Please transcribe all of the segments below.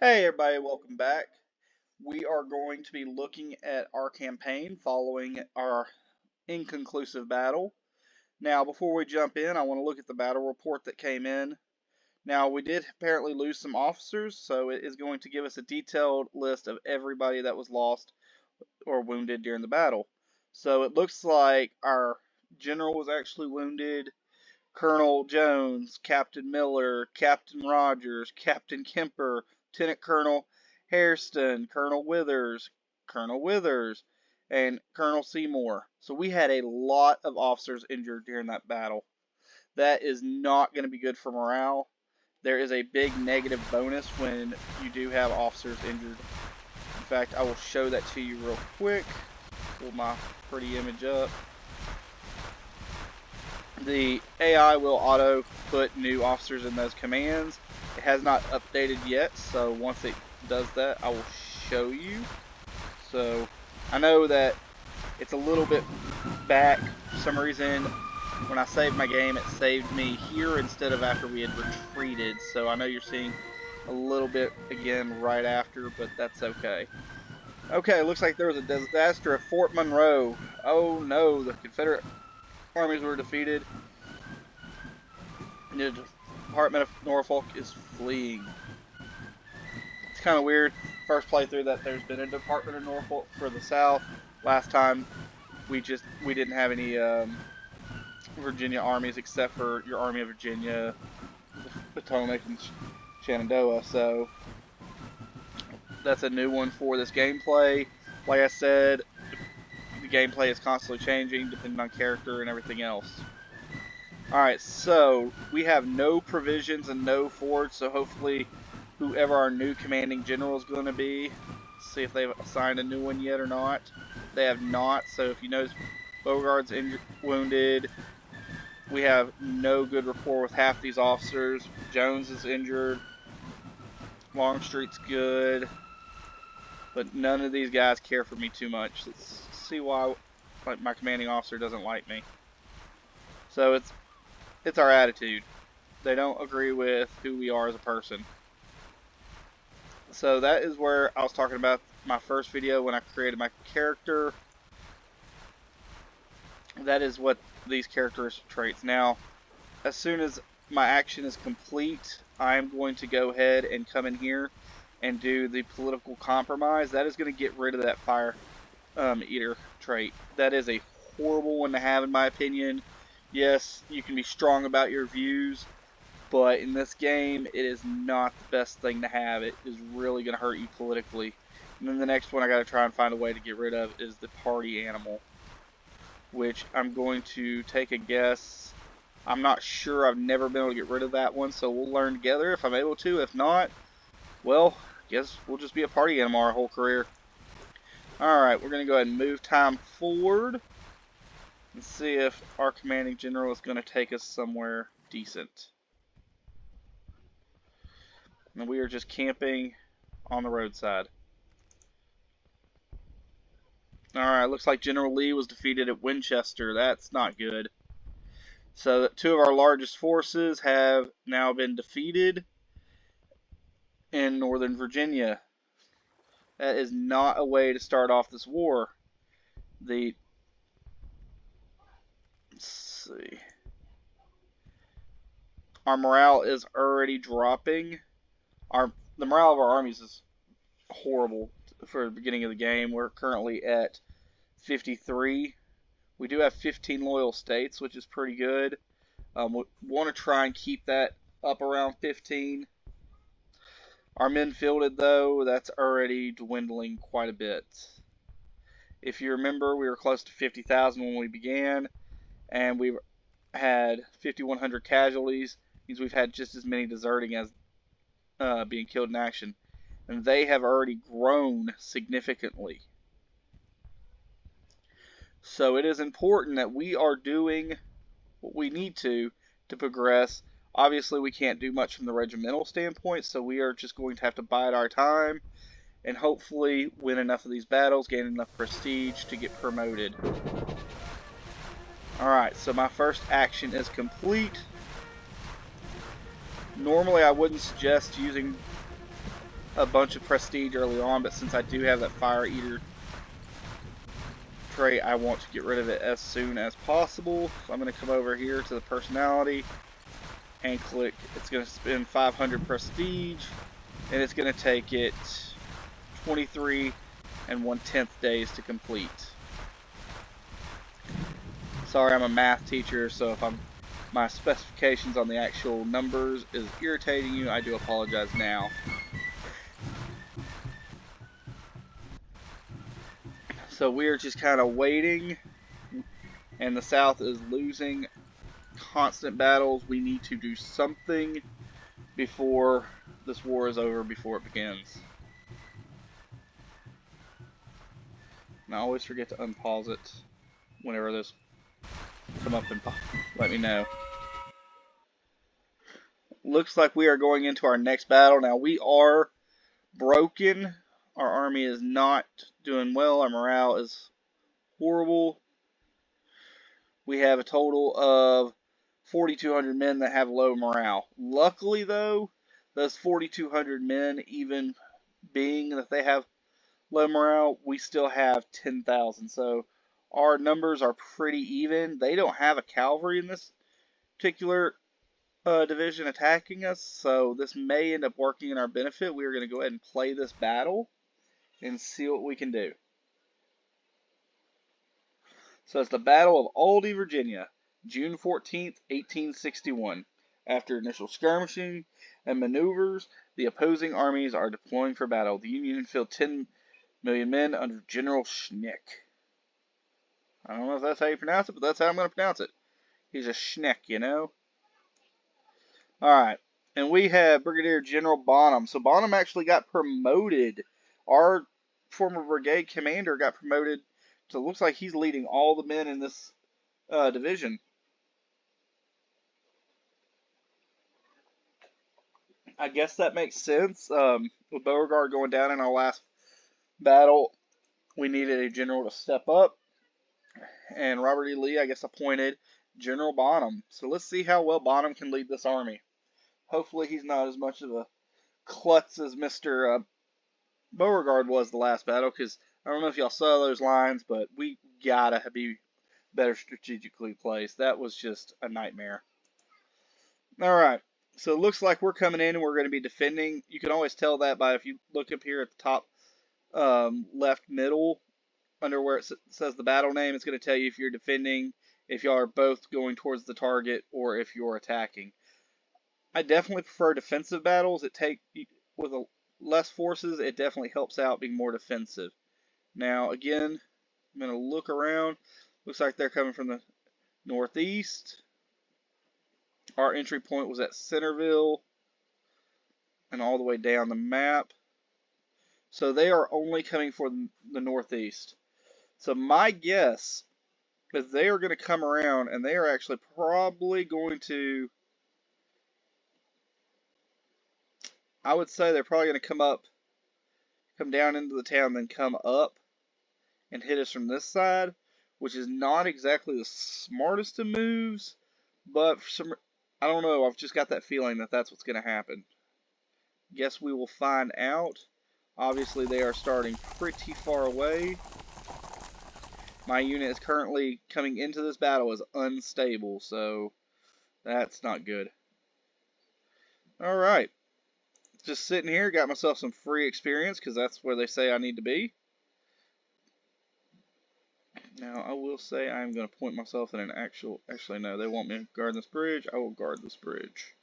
Hey everybody, welcome back. We are going to be looking at our campaign following our inconclusive battle. Now, before we jump in, I want to look at the battle report that came in. Now, we did apparently lose some officers, so it is going to give us a detailed list of everybody that was lost or wounded during the battle. So it looks like our general was actually wounded, Colonel Jones, Captain Miller, Captain Rogers, Captain Kemper, Lieutenant Colonel Hairston, Colonel Withers, and Colonel Seymour. So we had a lot of officers injured during that battle. That is not going to be good for morale. There is a big negative bonus when you do have officers injured. In fact, I will show that to you real quick. Pull my pretty image up. The AI will auto put new officers in those commands. It has not updated yet, so once it does that, I will show you. So I know that it's a little bit back. For some reason, when I saved my game, it saved me here instead of after we had retreated. So I know you're seeing a little bit again right after, but that's okay. Okay, looks like there was a disaster at Fort Monroe. Oh no, the Confederate armies were defeated. The Department of Norfolk is fleeing. It's kind of weird. First playthrough that there's been a Department of Norfolk for the South. Last time we didn't have any Virginia armies except for your Army of Virginia, Potomac, and Shenandoah. So that's a new one for this gameplay. Like I said, the gameplay is constantly changing depending on character and everything else. Alright, so we have no provisions and no forts, so hopefully whoever our new commanding general is going to be, let's see if they've assigned a new one yet or not. They have not, so if you notice Beauregard's wounded, we have no good rapport with half these officers. Jones is injured, Longstreet's good, but none of these guys care for me too much. Let's see why my commanding officer doesn't like me. So it's our attitude. They don't agree with who we are as a person. So that is where I was talking about my first video when I created my character. That is what these characteristic traits. Now, as soon as my action is complete, I'm going to go ahead and come in here and do the political compromise. That is going to get rid of that fire eater trait. That is a horrible one to have in my opinion. Yes, you can be strong about your views, but in this game, it is not the best thing to have. It is really going to hurt you politically. And then the next one I got to try and find a way to get rid of is the party animal, which I'm going to take a guess. I'm not sure. I've never been able to get rid of that one, so we'll learn together if I'm able to. If not, well, I guess we'll just be a party animal our whole career. Alright, we're going to go ahead and move time forward and see if our commanding general is going to take us somewhere decent. And we are just camping on the roadside. Alright, looks like General Lee was defeated at Winchester. That's not good. So two of our largest forces have now been defeated in Northern Virginia. That is not a way to start off this war. Let's see. Our morale is already dropping. The morale of our armies is horrible for the beginning of the game. We're currently at 53. We do have 15 loyal states, which is pretty good. We want to try and keep that up around 15. Our men fielded, though, that's already dwindling quite a bit. If you remember, we were close to 50,000 when we began, and we've had 5,100 casualties. Means we've had just as many deserting as being killed in action. And they have already grown significantly. So it is important that we are doing what we need to progress. Obviously, we can't do much from the regimental standpoint, so we are just going to have to bide our time and hopefully win enough of these battles, gain enough prestige to get promoted. Alright, so my first action is complete. Normally, I wouldn't suggest using a bunch of prestige early on, but since I do have that Fire Eater trait, I want to get rid of it as soon as possible. So I'm going to come over here to the personality and click. It's going to spend 500 prestige, and it's going to take it 23 and 1/10 days to complete. Sorry, I'm a math teacher, so if my specifications on the actual numbers is irritating you, I do apologize now. So we are just kind of waiting, and the South is losing constant battles. We need to do something before this war is over, before it begins. And I always forget to unpause it whenever this come up and let me know. Looks like we are going into our next battle. Now we are broken. Our army is not doing well. Our morale is horrible. We have a total of 4,200 men that have low morale. Luckily, though, those 4,200 men, even being that they have low morale, we still have 10,000. So our numbers are pretty even. They don't have a cavalry in this particular division attacking us, so this may end up working in our benefit. We are going to go ahead and play this battle and see what we can do. So it's the Battle of Aldie, Virginia, June 14th, 1861. After initial skirmishing and maneuvers, the opposing armies are deploying for battle. The Union filled 10 million men under General Schneck. I don't know if that's how you pronounce it, but that's how I'm going to pronounce it. He's a Schneck, you know. Alright, and we have Brigadier General Bonham. So Bonham actually got promoted. Our former brigade commander got promoted. So it looks like he's leading all the men in this division. I guess that makes sense. With Beauregard going down in our last battle, we needed a general to step up. And Robert E. Lee, I guess, appointed General Bonham. So let's see how well Bonham can lead this army. Hopefully he's not as much of a klutz as Mr. Beauregard was the last battle, because I don't know if y'all saw those lines, but we gotta be better strategically placed. That was just a nightmare. Alright, so it looks like we're coming in and we're going to be defending. You can always tell that by if you look up here at the top left middle, under where it says the battle name, it's going to tell you if you're defending, if y'all are both going towards the target, or if you're attacking. I definitely prefer defensive battles. With less forces, it definitely helps out being more defensive. Now, again, I'm going to look around. Looks like they're coming from the northeast. Our entry point was at Centerville and all the way down the map. So they are only coming from the northeast. So my guess is they are going to come around, and they are actually probably going to, I would say they're probably going to come down into the town, then come up and hit us from this side, which is not exactly the smartest of moves, but for some, I don't know, I've just got that feeling that that's what's going to happen. Guess we will find out. Obviously, they are starting pretty far away. My unit is currently coming into this battle as unstable, so that's not good. Alright. Just sitting here, got myself some free experience, because that's where they say I need to be. Now, I will say I'm going to point myself in an actually no, they want me to guard this bridge. I will guard this bridge.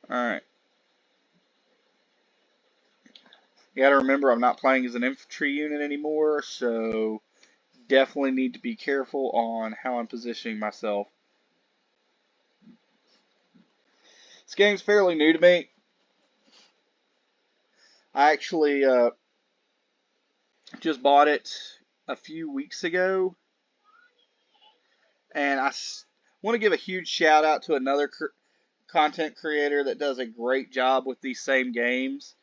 Alright. You gotta remember, I'm not playing as an infantry unit anymore, so definitely need to be careful on how I'm positioning myself. This game's fairly new to me. I actually just bought it a few weeks ago, and I want to give a huge shout out to another content creator that does a great job with these same games.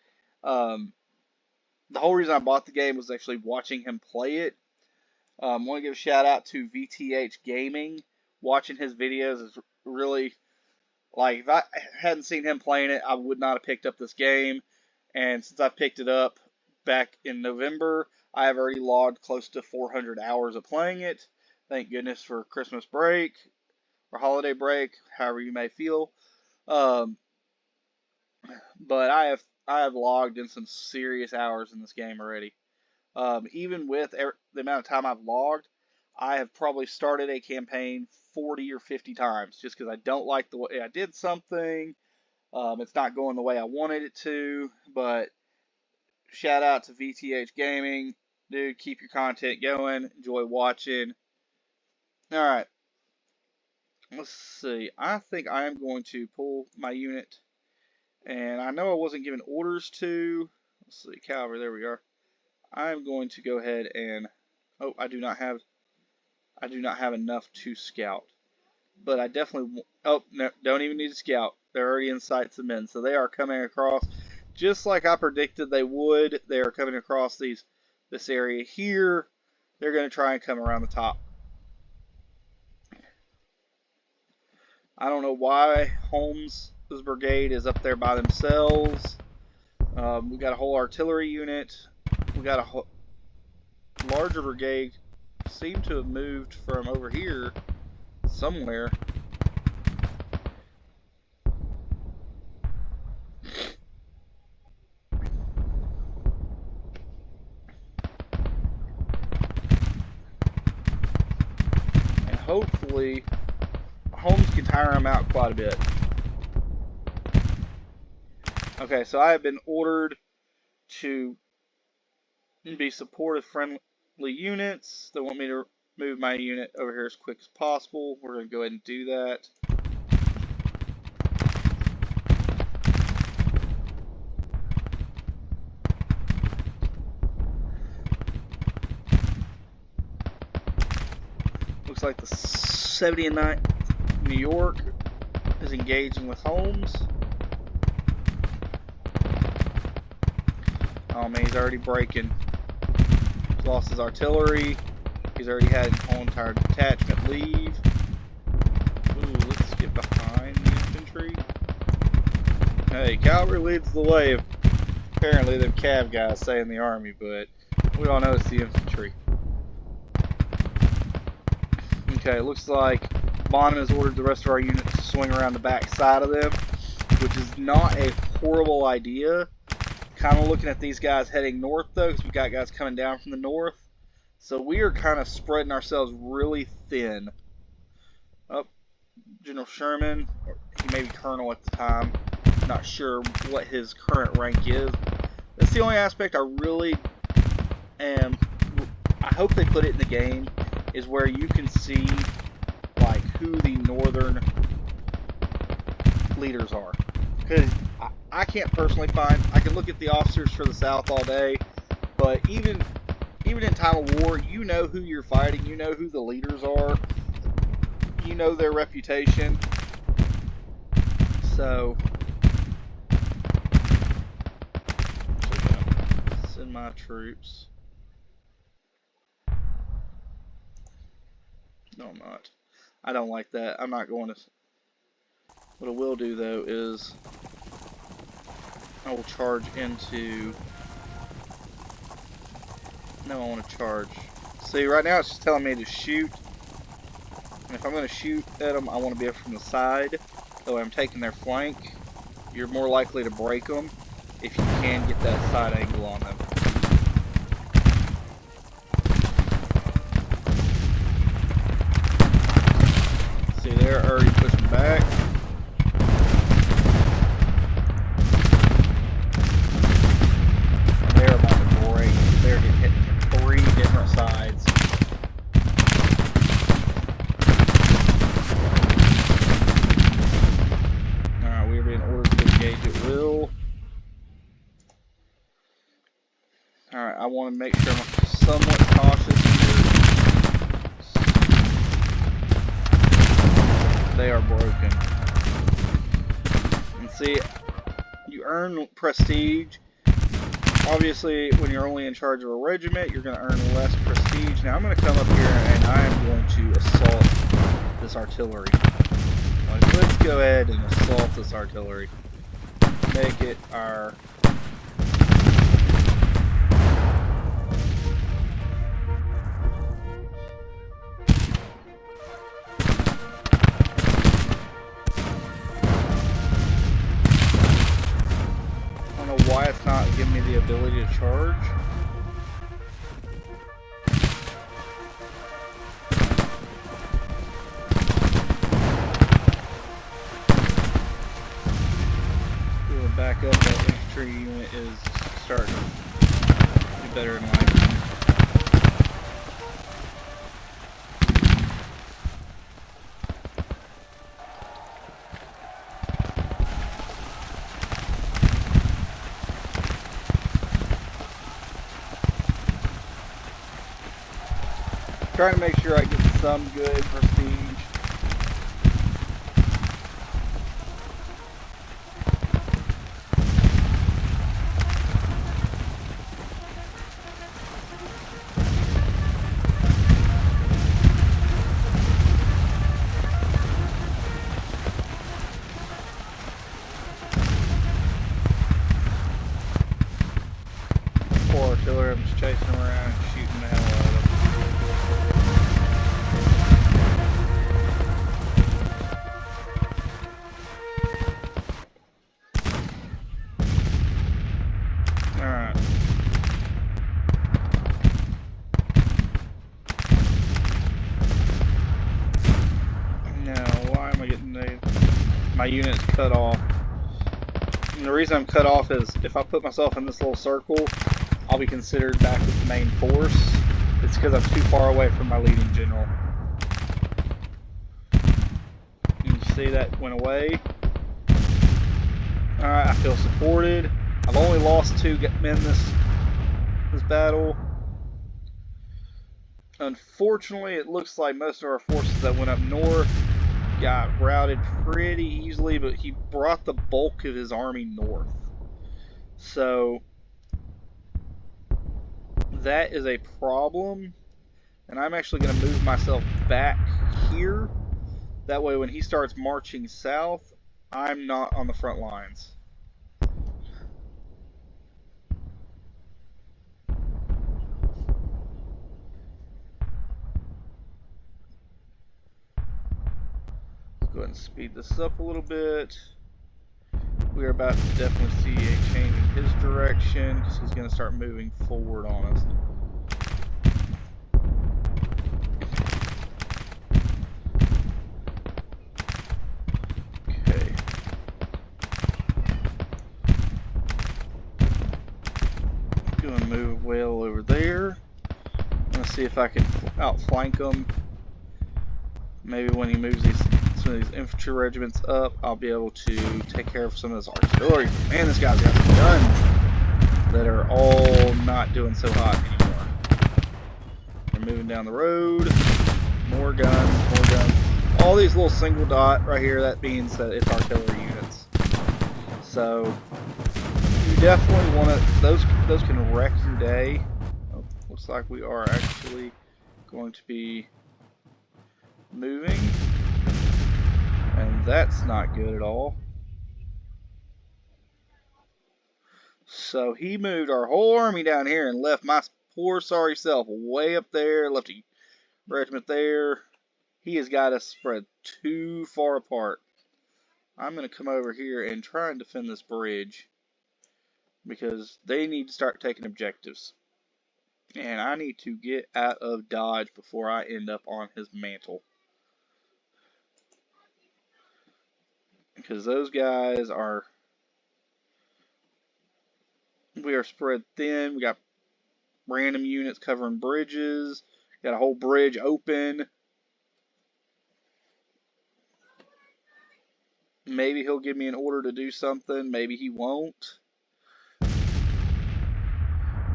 The whole reason I bought the game was actually watching him play it. I want to give a shout out to VTH Gaming. Watching his videos is really Like, if I hadn't seen him playing it, I would not have picked up this game. And since I picked it up back in November, I have already logged close to 400 hours of playing it. Thank goodness for Christmas break or holiday break, however you may feel. Um, but I have logged in some serious hours in this game already. Even with the amount of time I've logged, I have probably started a campaign 40 or 50 times just because I don't like the way I did something. It's not going the way I wanted it to, but shout out to VTH Gaming. Dude, keep your content going. Enjoy watching. Alright, let's see. I think I am going to pull my unit. And I know I wasn't given orders to. Let's see, cavalry, there we are. I'm going to go ahead and... Oh, I do not have enough to scout. But I definitely... Oh, no, don't even need to scout. They're already in sights of men. So they are coming across just like I predicted they would. They are coming across this area here. They're going to try and come around the top. I don't know why Holmes' brigade is up there by themselves. We got a whole artillery unit. We got a larger brigade. Seem to have moved from over here somewhere. And hopefully Holmes can tire them out quite a bit. Okay, so I have been ordered to be supportive friendly units. They want me to move my unit over here as quick as possible. We're going to go ahead and do that. Looks like the 79th New York is engaging with Holmes. Oh man, he's already breaking. He's lost his artillery. He's already had his whole entire detachment leave. Ooh, let's get behind the infantry. Hey, cavalry leads the way. Apparently, them cav guys say in the army, but we all know it's the infantry. Okay, it looks like Bonham has ordered the rest of our units to swing around the back side of them, which is not a horrible idea. Kind of looking at these guys heading north though, because we got guys coming down from the north. So we are kind of spreading ourselves really thin. Oh, General Sherman, he may be colonel at the time. I'm not sure what his current rank is. That's the only aspect I really am. I hope they put it in the game, is where you can see like who the northern leaders are. Because I can't personally find. I can look at the officers for the South all day, but even in time of war, you know who you're fighting. You know who the leaders are. You know their reputation. So send my troops. No, I'm not. I don't like that. I'm not going to. What I will do though is I will charge into. No, I want to charge. See, right now it's just telling me to shoot. And if I'm going to shoot at them, I want to be up from the side. That way I'm taking their flank. You're more likely to break them if you can get that side angle on them. See, they're already pushing back. They're about to break. They're getting hit from 3 different sides. Alright, we are being ordered to engage at will. Alright, I want to make sure I'm somewhat cautious here. They are broken. And see, you earn prestige. Obviously, when you're only in charge of a regiment, you're going to earn less prestige. Now, I'm going to come up here and I am going to assault this artillery. Like, let's go ahead and assault this artillery. Make it our... I don't know why it's not giving me the ability to charge. Back up, that infantry unit is starting to do better in life. Trying to make sure I get some good prestige. Artillery, I'm just chasing around and shooting the hell out of them. Alright. Now, why am I getting my units cut off? And the reason I'm cut off is if I put myself in this little circle, I'll be considered back with the main force. It's because I'm too far away from my leading general. You can see that went away. Alright, I feel supported. I've only lost 2 men this battle. Unfortunately, it looks like most of our forces that went up north got routed pretty easily, but he brought the bulk of his army north. So that is a problem, and I'm actually going to move myself back here. That way when he starts marching south, I'm not on the front lines. Let's go ahead and speed this up a little bit. We are about to definitely see a change in his direction because he's going to start moving forward on us. Okay. Go and move well over there. I'm going to see if I can outflank him. Maybe when he moves some of these infantry regiments up, I'll be able to take care of some of this artillery. Man, this guy's got some guns that are all not doing so hot anymore. We're moving down the road. More guns, more guns. All these little single dot right here, that means that it's artillery units. So you definitely want to, those can wreck your day. Oh, looks like we are actually going to be moving, and that's not good at all. So he moved our whole army down here and left my poor sorry self way up there, left a regiment there. He has got us spread too far apart. I'm going to come over here and try and defend this bridge because they need to start taking objectives. And I need to get out of Dodge before I end up on his mantle. Because those guys are... We are spread thin. We got random units covering bridges. Got a whole bridge open. Maybe he'll give me an order to do something. Maybe he won't.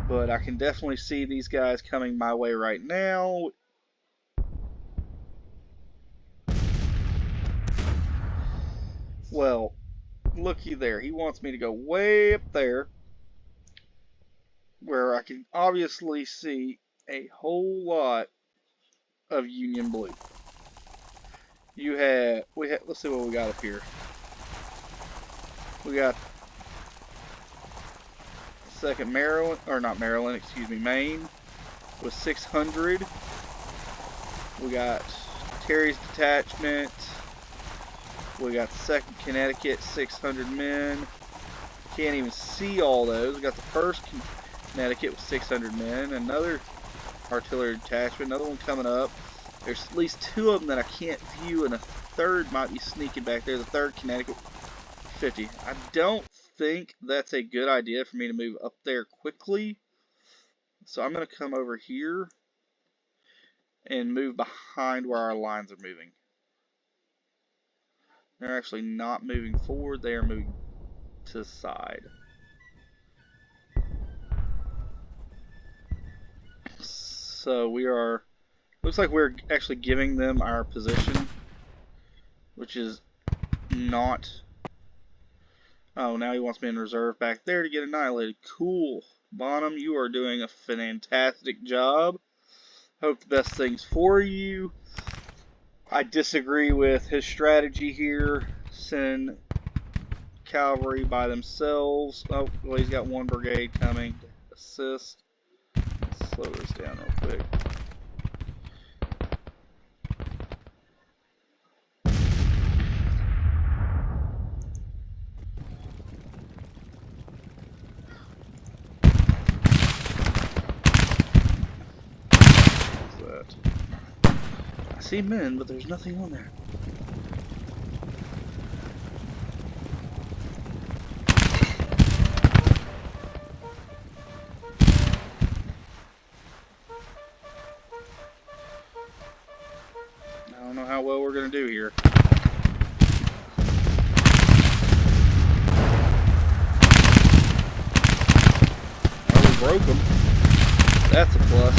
But I can definitely see these guys coming my way right now. Well, looky there. He wants me to go way up there, where I can obviously see a whole lot of Union Blue. let's see what we got up here. We got 2nd Maryland, or not Maryland, excuse me, Maine with 600. We got Terry's detachment. We got 2nd Connecticut, 600 men. Can't even see all those. We got the 1st Connecticut with 600 men. Another artillery detachment. Another one coming up. There's at least 2 of them that I can't view, and a 3rd might be sneaking back there. The 3rd Connecticut, 50. I don't think that's a good idea for me to move up there quickly. So I'm going to come over here and move behind where our lines are moving. They're actually not moving forward, they are moving to the side. So looks like we're actually giving them our position, which is not. Oh, now he wants me in reserve back there to get annihilated. Cool. Bonham, you are doing a fantastic job. Hope the best things for you. I disagree with his strategy here. Send cavalry by themselves. Oh, well, he's got 1 brigade coming to assist. Let's slow this down real quick. What's that? I see men, but there's nothing on there. I don't know how well we're going to do here. Well, we broke them. That's a plus.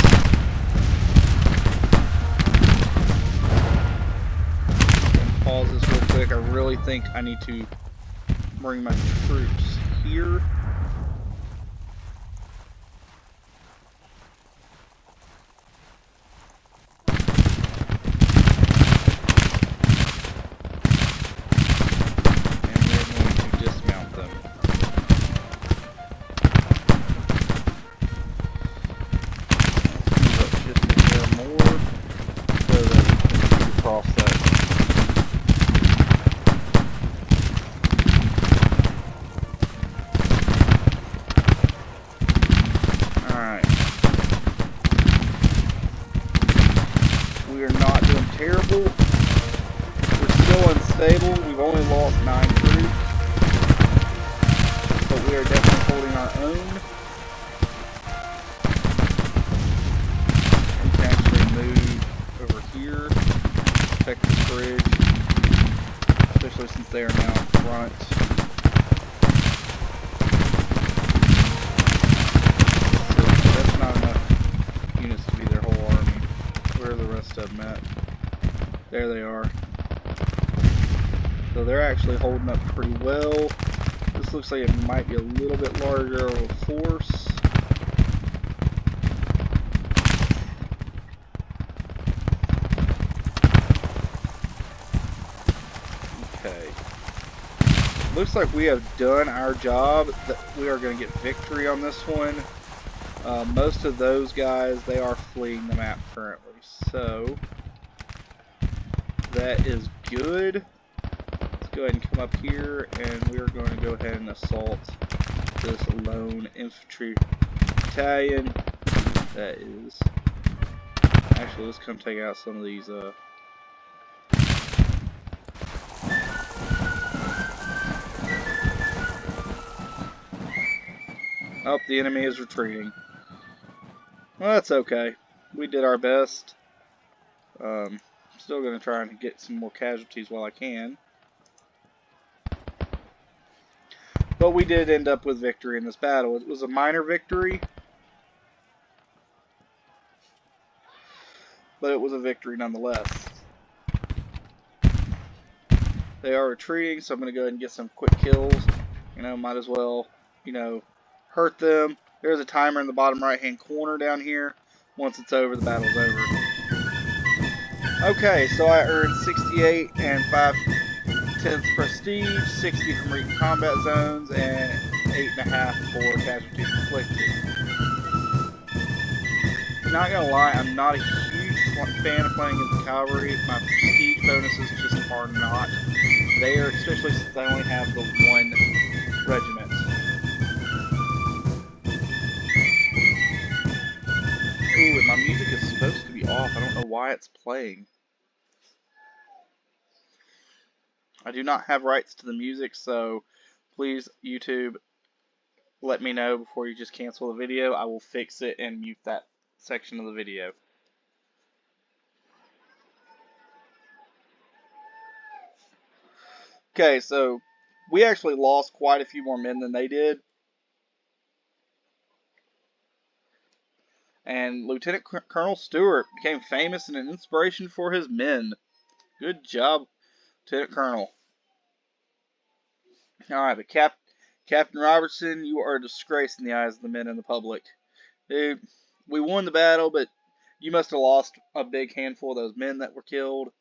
Pause this real quick. I really think I need to bring my troops here. Terrible. We're still unstable. We've only lost 9 troops, but we are definitely holding our own. We can actually move over here, protect this bridge, especially since they are now in front. So that's not enough units to be their whole army. Where are the rest of them at? There they are. So they're actually holding up pretty well. This looks like it might be a little bit larger of a force. Okay. Looks like we have done our job. That we are going to get victory on this one. Most of those guys, they are fleeing the map currently. So that is good. Let's go ahead and come up here, and we are going to go ahead and assault this lone infantry battalion. That is... Actually, let's come take out some of these... Oh, the enemy is retreating. Well, that's okay. We did our best. Still going to try and get some more casualties while I can. But we did end up with victory in this battle. It was a minor victory, but it was a victory nonetheless. They are retreating, so I'm going to go ahead and get some quick kills. You know, might as well, you know, hurt them. There's a timer in the bottom right-hand corner down here. Once it's over, the battle's over. Okay, so I earned 68 and 5/10 prestige, 60 from reading combat zones, and 8.5 for casualties inflicted. Not gonna lie, I'm not a huge fan of playing as the cavalry. My prestige bonuses just are not there, especially since I only have the one regiment. Ooh, and my music is supposed to be off. I don't know why it's playing. I do not have rights to the music, so please, YouTube, let me know before you just cancel the video. I will fix it and mute that section of the video. Okay, so we actually lost quite a few more men than they did. And Lieutenant Colonel Stewart became famous and an inspiration for his men. Good job, Lieutenant Colonel. Alright, but Captain Robertson, you are a disgrace in the eyes of the men and the public. Dude, we won the battle, but you must have lost a big handful of those men that were killed.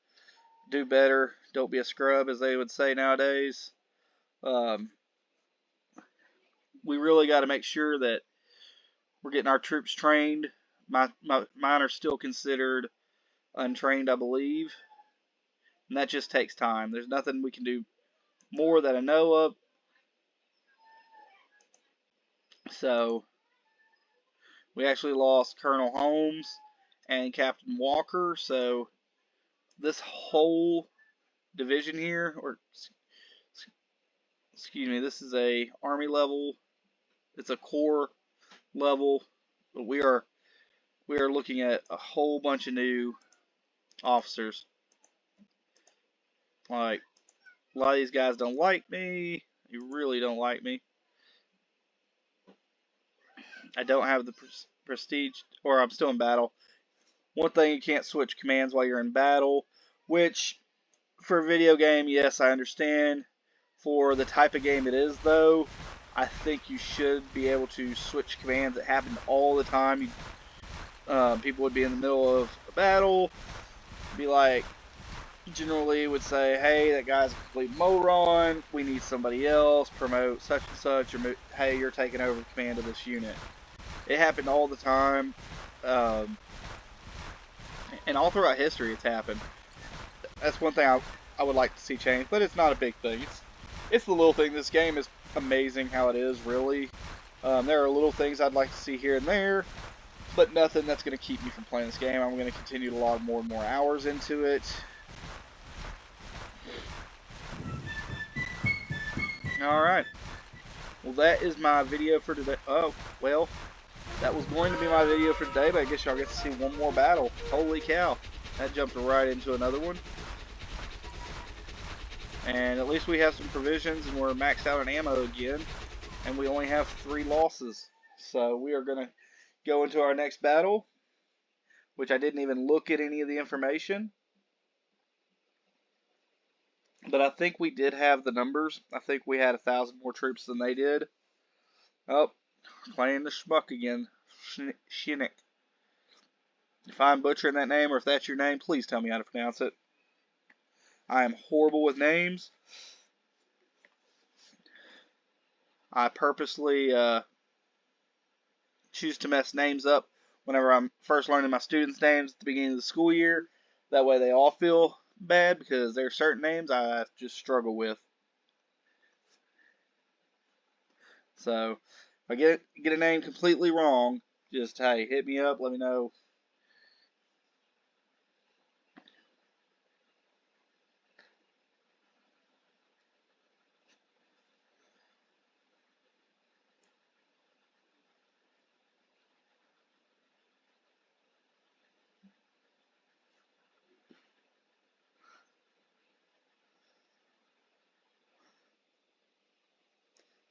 Do better. Don't be a scrub, as they would say nowadays. We really got to make sure that we're getting our troops trained. Mine are still considered untrained, I believe. And that just takes time. There's nothing we can do more that I know of. So, we actually lost Colonel Holmes and Captain Walker. So, this whole division here, or excuse me, this is a army level. It's a corps level, but we are looking at a whole bunch of new officers. Like, a lot of these guys don't like me. They really don't like me. I don't have the prestige, or I'm still in battle. One thing, you can't switch commands while you're in battle, which, for a video game, yes, I understand. For the type of game it is, though, I think you should be able to switch commands. It happened all the time. People would be in the middle of a battle, be like, General Lee would say, hey, that guy's a complete moron, we need somebody else, promote such and such, or hey, you're taking over the command of this unit. It happened all the time, and all throughout history it's happened. That's one thing I would like to see change, but it's not a big thing. It's the little thing. This game is amazing how it is, really. There are little things I'd like to see here and there, but nothing that's going to keep me from playing this game. I'm going to continue to log more and more hours into it. Alright. Well, that is my video for today. Oh, well, that was going to be my video for today, but I guess y'all get to see one more battle. Holy cow. That jumped right into another one. And at least we have some provisions, and we're maxed out on ammo again. And we only have 3 losses. So we are going to go into our next battle, which I didn't even look at any of the information. But I think we did have the numbers. I think we had 1,000 more troops than they did. Oh, playing the schmuck again. Shinnick. If I'm butchering that name, or if that's your name, please tell me how to pronounce it. I am horrible with names. I purposely choose to mess names up whenever I'm first learning my students' names at the beginning of the school year. That way they all feel bad, because there are certain names I just struggle with. So, if I get a name completely wrong, just, hey, hit me up, let me know.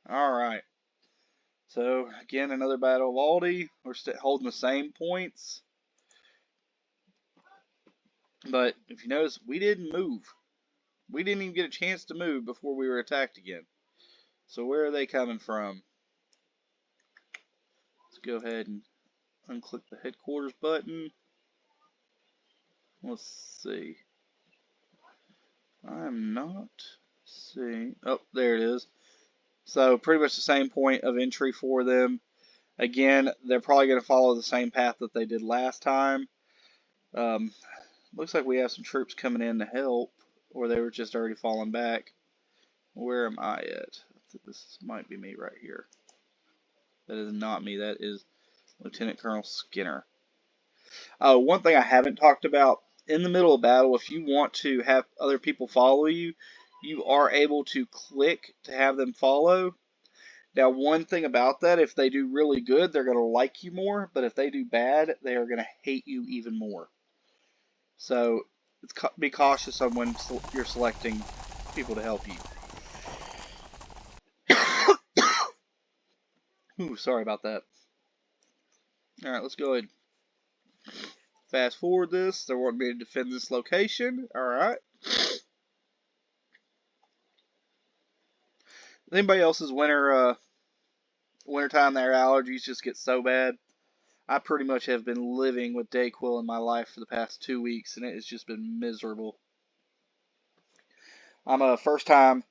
Alright. So, again, another battle of Aldi. We're still holding the same points. But, if you notice, we didn't move. We didn't even get a chance to move before we were attacked again. So, where are they coming from? Let's go ahead and unclick the headquarters button. Let's see. I'm not seeing. Oh, there it is. So pretty much the same point of entry for them. Again, they're probably going to follow the same path that they did last time. Um, looks like we have some troops coming in to help, or they were just already falling back. Where am I at? This might be me right here. That is not me. That is Lieutenant Colonel Skinner. One thing I haven't talked about, in the middle of battle, if you want to have other people follow you, you are able to click to have them follow. Now, one thing about that, if they do really good, they're going to like you more, but if they do bad, they are going to hate you even more. So be cautious on when you're selecting people to help you. Ooh, sorry about that. Alright, let's go ahead. Fast forward this. They want me to defend this location. Alright. Anybody else's wintertime, their allergies just get so bad? I pretty much have been living with Dayquil in my life for the past 2 weeks, and it has just been miserable. I'm a first-time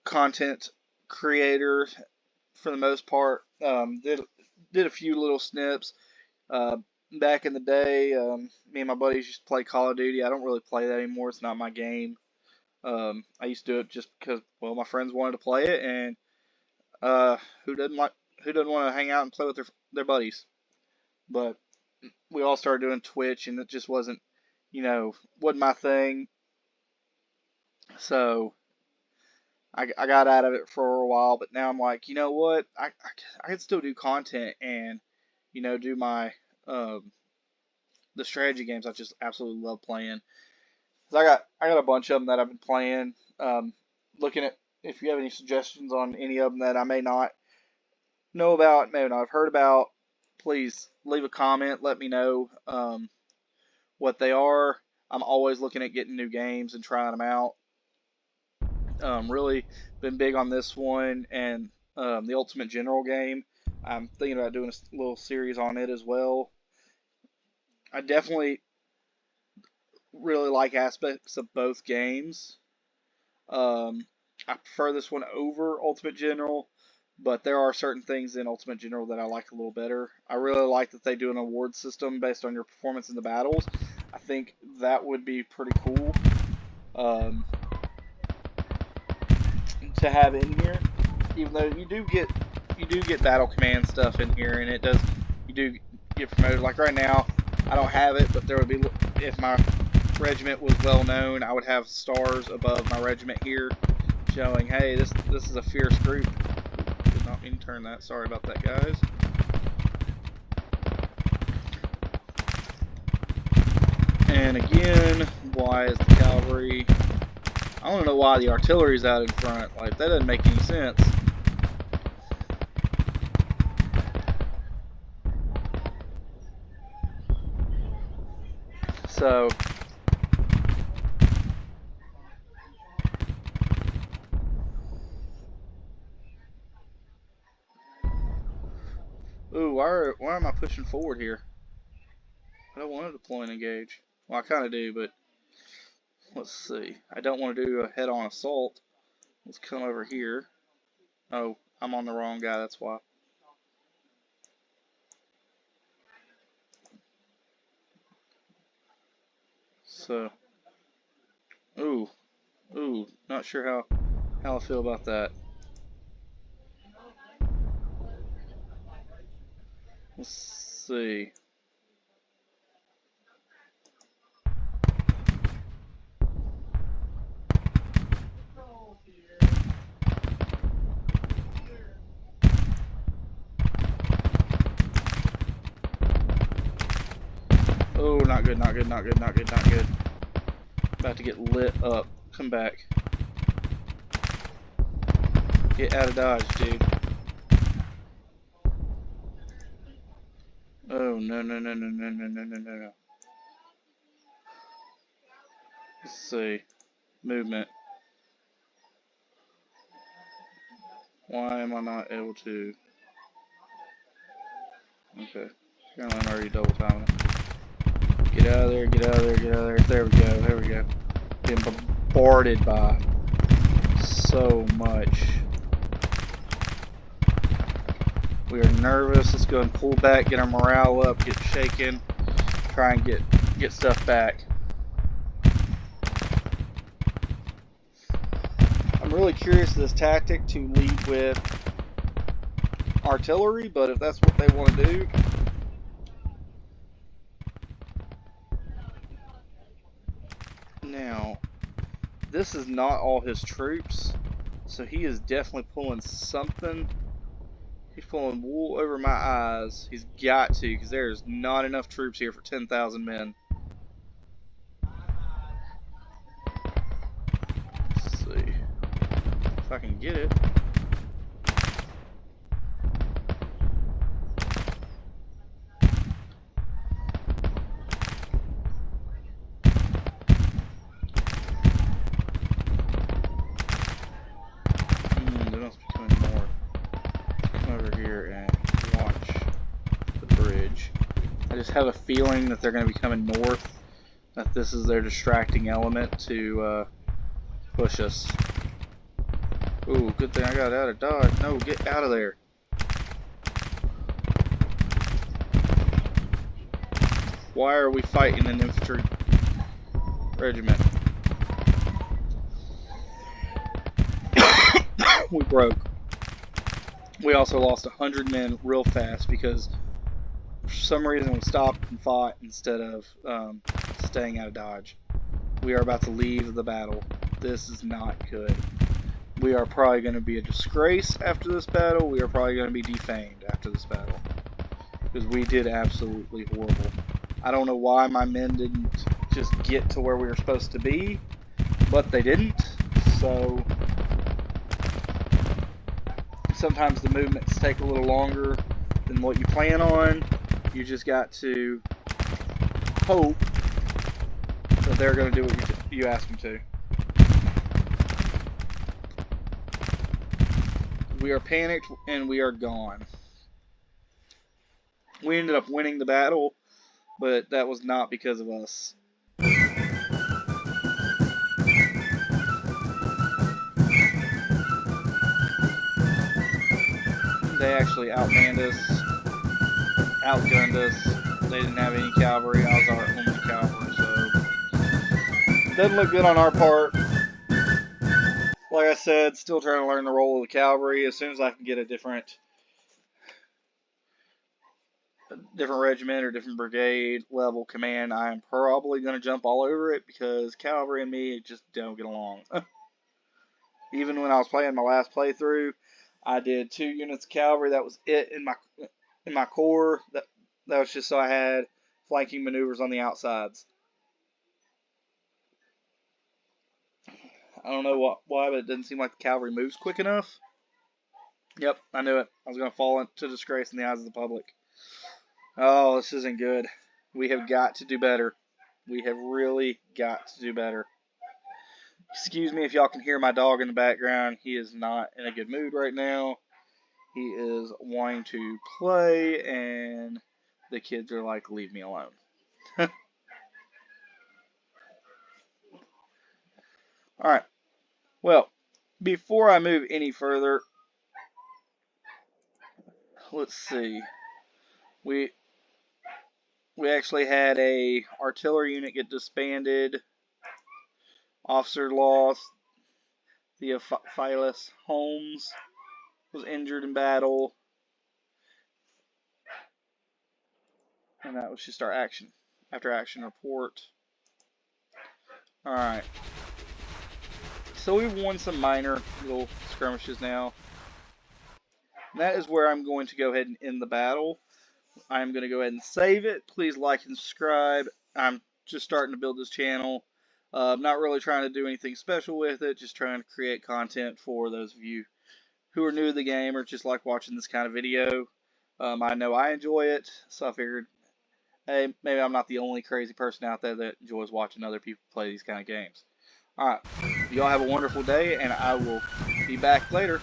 content creator for the most part. Did a few little snips. Back in the day, me and my buddies used to play Call of Duty. I don't really play that anymore. It's not my game. I used to do it just because, well, my friends wanted to play it, and who doesn't want to hang out and play with their buddies? But we all started doing Twitch, and it just wasn't my thing. So I got out of it for a while, but now I'm like, you know what? I can still do content and do my the strategy games. I just absolutely love playing. So I got a bunch of them that I've been playing. Looking at if you have any suggestions on any of them that I may not know about, may not have heard about, please leave a comment. Let me know what they are. I'm always looking at getting new games and trying them out. Really been big on this one and the Ultimate General game. I'm thinking about doing a little series on it as well. I definitely really like aspects of both games. I prefer this one over Ultimate General, but there are certain things in Ultimate General that I like a little better. I really like that they do an award system based on your performance in the battles. I think that would be pretty cool to have in here. Even though you do get battle command stuff in here, and you do get promoted. Like right now, I don't have it, but there would be, if my regiment was well known, I would have stars above my regiment here, showing, hey, this is a fierce group. Did not mean to turn that. Sorry about that, guys. And again, why is the cavalry? I want to know why the artillery's out in front. Like, that doesn't make any sense. So, ooh, why am I pushing forward here? I don't want to deploy and engage. Well, I kind of do, but let's see. I don't want to do a head-on assault. Let's come over here. Oh, I'm on the wrong guy, that's why. So, ooh, not sure how I feel about that. Let's see. Oh, not good, not good, not good, not good, not good. About to get lit up. Come back. Get out of dodge, dude. Oh, no, no, no, no, no, no, no, no, no. Let's see. Movement. Why am I not able to? Okay. Apparently I'm already double timing it. Get out of there, get out of there, get out of there. There we go, there we go. Being bombarded by so much. We are nervous. Let's go and pull back, get our morale up, get shaken, try and get stuff back. I'm really curious of this tactic to lead with artillery, but if that's what they want to do. Now, this is not all his troops, so he is definitely pulling something. He's pulling wool over my eyes. He's got to, because there's not enough troops here for 10,000 men. Let's see if I can get it. They must be coming more. Come over here and launch the bridge. I just have a feeling that they're going to be coming north, that this is their distracting element to push us. Ooh, good thing I got out of dodge. No, get out of there. Why are we fighting an infantry regiment? We broke. We also lost 100 men real fast because for some reason we stopped and fought instead of staying out of dodge. We are about to leave the battle. This is not good. We are probably going to be a disgrace after this battle. We are probably going to be defamed after this battle, because we did absolutely horrible. I don't know why my men didn't just get to where we were supposed to be, but they didn't. So sometimes the movements take a little longer than what you plan on. You just got to hope that they're going to do what you ask them to. We are panicked and we are gone. We ended up winning the battle, but that was not because of us. They actually outmanned us, outgunned us. They didn't have any cavalry. I was our only cavalry, so doesn't look good on our part. Like I said, still trying to learn the role of the cavalry. As soon as I can get a different regiment or different brigade level command, I am probably going to jump all over it, because cavalry and me just don't get along. Even when I was playing my last playthrough, I did 2 units of cavalry. That was it in my corps. That was just so I had flanking maneuvers on the outsides. I don't know why, but it didn't seem like the cavalry moves quick enough. Yep, I knew it. I was going to fall into disgrace in the eyes of the public. Oh, this isn't good. We have got to do better. We have really got to do better. Excuse me if y'all can hear my dog in the background. He is not in a good mood right now. He is wanting to play, and the kids are like, leave me alone. Alright. Well, before I move any further, let's see. We actually had a artillery unit get disbanded. Officer lost. Theophilus Holmes was injured in battle. And that was just our after action report. Alright. So we've won some minor little skirmishes now. And that is where I'm going to go ahead and end the battle. I'm going to go ahead and save it. Please like and subscribe. I'm just starting to build this channel. I'm not really trying to do anything special with it. Just trying to create content for those of you who are new to the game or just like watching this kind of video. I know I enjoy it, so I figured, hey, maybe I'm not the only crazy person out there that enjoys watching other people play these kind of games. Alright, y'all have a wonderful day, and I will be back later.